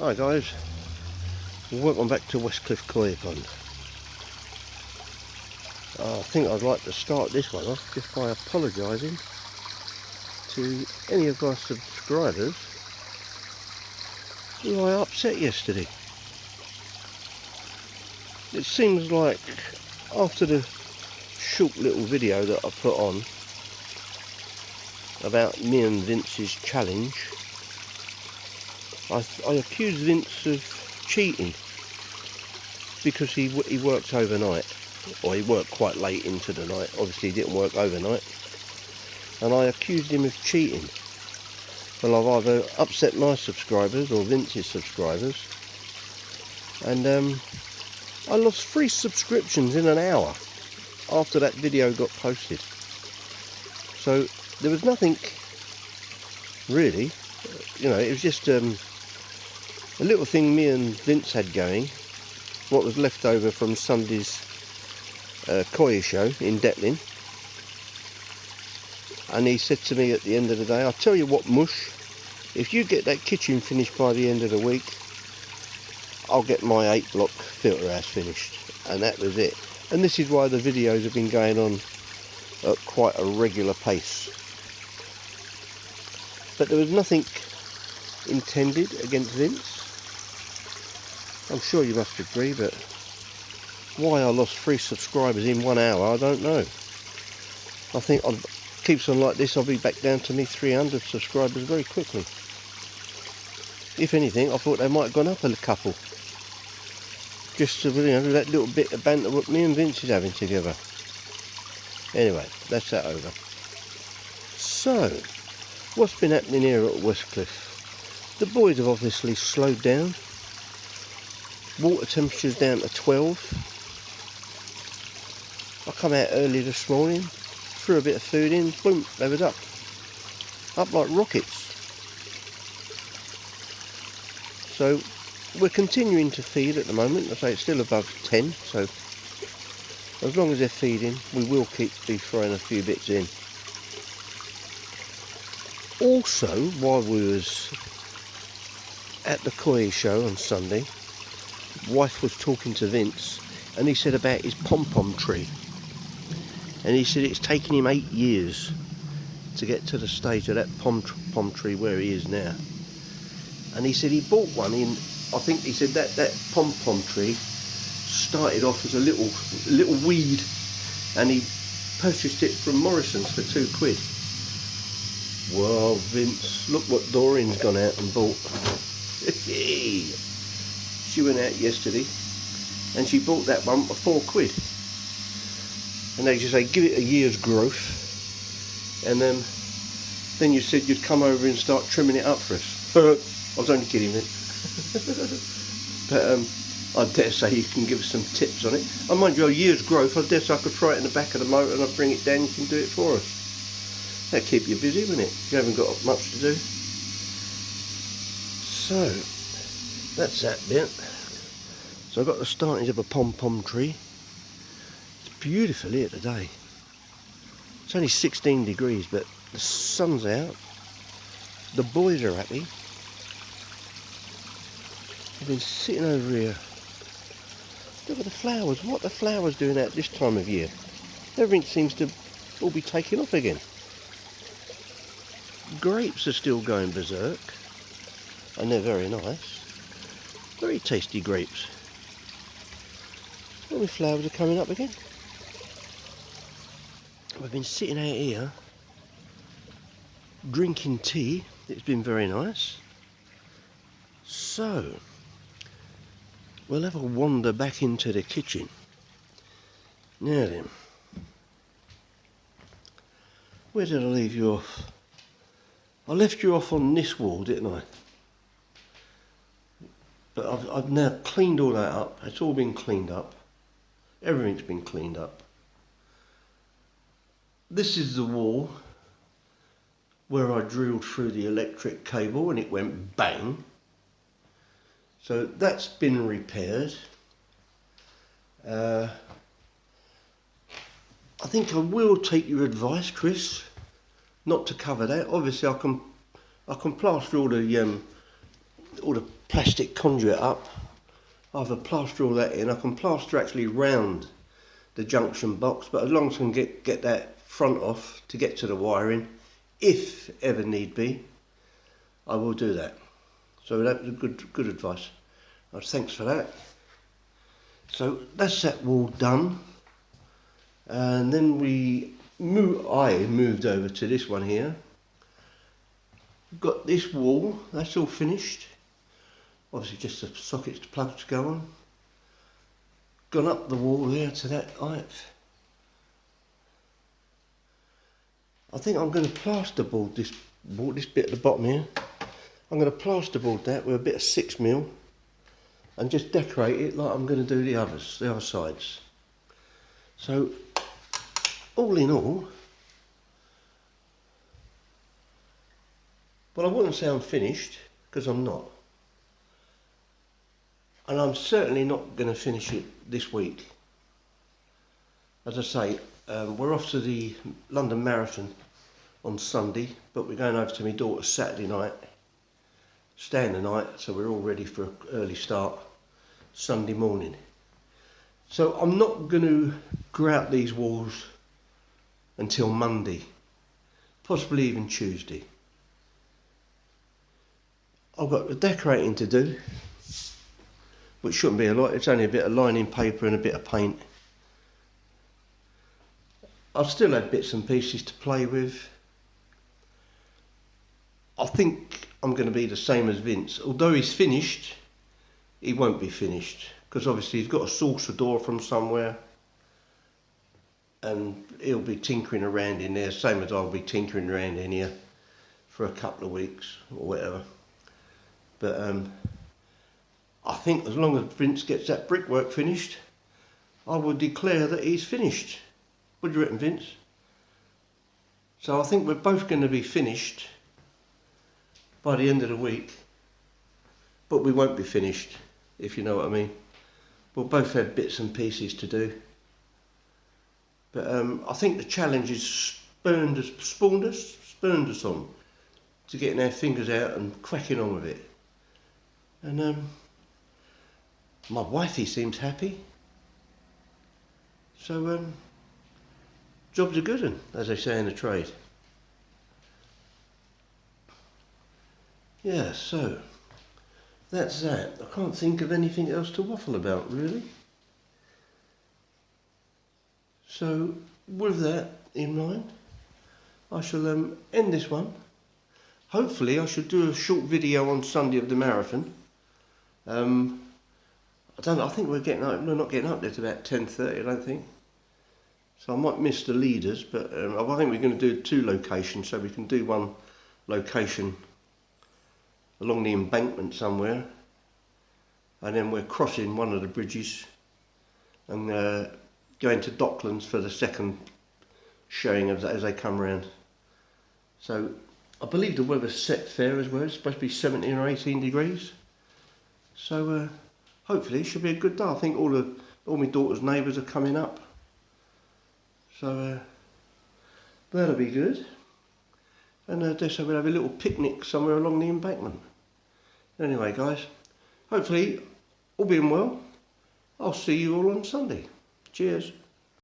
Hi guys, welcome back to Westcliff Koi Pond. I think I'd like to start this one off just by apologising to any of my subscribers who I upset yesterday. It seems like after the short little video that I put on about me and Vince's challenge, I accused Vince of cheating because he worked overnight, or he worked quite late into the night. Obviously he didn't work overnight, and I accused him of cheating. Well, I've either upset my subscribers or Vince's subscribers, and I lost 3 subscriptions in an hour after that video got posted. So there was nothing really, it was just a little thing me and Vince had going, what was left over from Sunday's koi show in Detling. And he said to me at the end of the day, I'll tell you what, Mush, if you get that kitchen finished by the end of the week, I'll get my 8-block filter house finished. And that was it. And this is why the videos have been going on at quite a regular pace. But there was nothing intended against Vince. I'm sure you must agree, but why I lost 3 subscribers in 1 hour, I don't know. I think it keeps on like this, I'll be back down to me 300 subscribers very quickly. If anything, I thought they might have gone up a couple. Just to, that little bit of banter what me and Vince is having together. Anyway, that's that over. So, what's been happening here at Westcliff? The boys have obviously slowed down. Water temperature's down to 12. I come out early this morning, threw a bit of food in, boom, they was up like rockets. So we're continuing to feed at the moment. I say it's still above 10, so as long as they're feeding, we will be throwing a few bits in. Also, while we was at the koi show on Sunday, wife was talking to Vince, and he said about his pom-pom tree, and he said it's taken him 8 years to get to the stage of that pom tree where he is now. And he said he bought one in, I think he said that pom-pom tree started off as a little weed, and he purchased it from Morrison's for £2. Well, Vince, look what Doreen's gone out and bought. She went out yesterday and she bought that one for £4. And they just say give it a year's growth, and then you said you'd come over and start trimming it up for us. I was only kidding, Vince. But I dare say you can give us some tips on it. I mind you, a year's growth, I dare say I could throw it in the back of the motor and I'll bring it down, you can do it for us. That'll keep you busy, won't it? You haven't got much to do. So, that's that bit. So I've got the startings of a pom-pom tree. It's beautiful here today. It's only 16 degrees, but the sun's out. The boys are happy. I've been sitting over here. Look at the flowers. What the flowers doing out this time of year? Everything seems to all be taking off again. Grapes are still going berserk, and they're very nice. Very tasty grapes. All the flowers are coming up again. We've been sitting out here drinking tea. It's been very nice. So we'll have a wander back into the kitchen. Now then, where did I leave you off? I left you off on this wall, didn't I? But I've now cleaned all that up. It's all been cleaned up. Everything's been cleaned up. This is the wall where I drilled through the electric cable and it went bang. So that's been repaired. I think I will take your advice, Chris, not to cover that. Obviously I can plaster all all the plastic conduit up. Either plaster all that in. I can plaster actually round the junction box, but as long as I can get that front off to get to the wiring, if ever need be, I will do that. So that was a good advice. Thanks for that. So that's that wall done, and then I moved over to this one here. Got this wall, that's all finished. Obviously just the sockets to plugs to go on. Gone up the wall there to that height. I think I'm going to plasterboard this bit at the bottom here. I'm going to plasterboard that with a bit of 6mm and just decorate it like I'm going to do the other sides. So all in all, well, I wouldn't say I'm finished, because I'm not. And I'm certainly not going to finish it this week. As I say, we're off to the London Marathon on Sunday, but we're going over to my daughter's Saturday night, staying the night, so we're all ready for an early start Sunday morning. So I'm not going to grout these walls until Monday, possibly even Tuesday. I've got the decorating to do, which shouldn't be a lot. It's only a bit of lining paper and a bit of paint. I've still had bits and pieces to play with. I think I'm going to be the same as Vince. Although he's finished, he won't be finished, because obviously he's got a saucer door from somewhere, and he'll be tinkering around in there, same as I'll be tinkering around in here for a couple of weeks or whatever. But I think as long as Vince gets that brickwork finished, I will declare that he's finished. What do you reckon, Vince? So I think we're both going to be finished by the end of the week, but we won't be finished, if you know what I mean. We'll both have bits and pieces to do. But I think the challenge is spurned us on to getting our fingers out and cracking on with it. And my wifey seems happy. So job's a good one, as they say in the trade. Yeah, so that's that. I can't think of anything else to waffle about, really. So with that in mind, I shall end this one. Hopefully I should do a short video on Sunday of the marathon. I don't know, I think we're not getting up there to about 10:30, I don't think. So I might miss the leaders, but I think we're going to do 2 locations, so we can do one location along the embankment somewhere, and then we're crossing one of the bridges and going to Docklands for the second showing as they come around. So I believe the weather's set fair as well. It's supposed to be 17 or 18 degrees. So hopefully it should be a good day. I think all my daughter's neighbours are coming up. So that'll be good. And so we'll have a little picnic somewhere along the embankment. Anyway guys, hopefully all being well, I'll see you all on Sunday. Cheers.